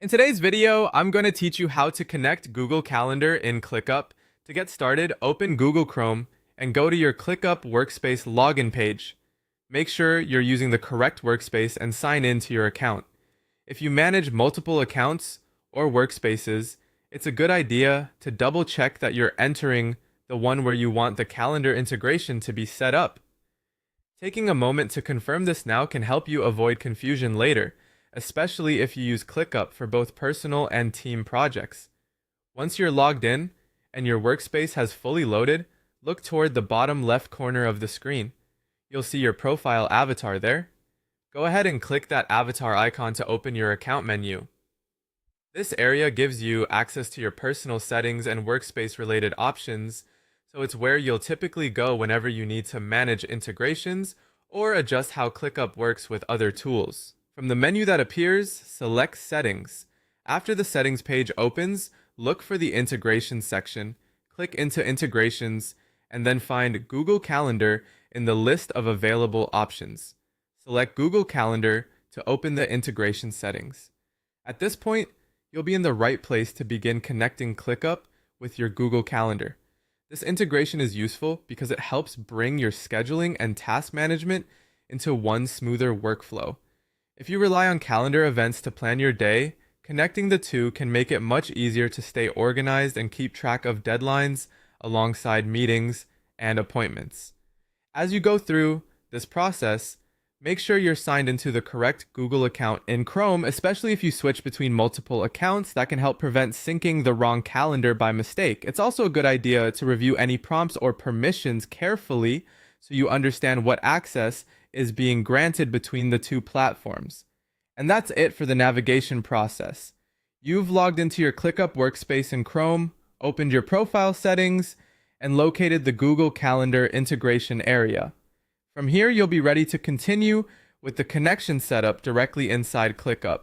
In today's video, I'm going to teach you how to connect Google Calendar in ClickUp. To get started, open Google Chrome and go to your ClickUp Workspace login page. Make sure you're using the correct workspace and sign in to your account. If you manage multiple accounts or workspaces, it's a good idea to double check that you're entering the one where you want the calendar integration to be set up. Taking a moment to confirm this now can help you avoid confusion later, especially if you use ClickUp for both personal and team projects. Once you're logged in and your workspace has fully loaded, look toward the bottom left corner of the screen. You'll see your profile avatar there. Go ahead and click that avatar icon to open your account menu. This area gives you access to your personal settings and workspace related options, so it's where you'll typically go whenever you need to manage integrations or adjust how ClickUp works with other tools. From the menu that appears, select Settings. After the Settings page opens, look for the Integration section, click into Integrations, and then find Google Calendar in the list of available options. Select Google Calendar to open the integration settings. At this point, you'll be in the right place to begin connecting ClickUp with your Google Calendar. This integration is useful because it helps bring your scheduling and task management into one smoother workflow. If you rely on calendar events to plan your day, connecting the two can make it much easier to stay organized and keep track of deadlines alongside meetings and appointments. As you go through this process, make sure you're signed into the correct Google account in Chrome, especially if you switch between multiple accounts. That can help prevent syncing the wrong calendar by mistake. It's also a good idea to review any prompts or permissions carefully so you understand what access is being granted between the two platforms. And that's it for the navigation process. You've logged into your ClickUp workspace in Chrome, opened your profile settings, and located the Google Calendar integration area. From here, you'll be ready to continue with the connection setup directly inside ClickUp.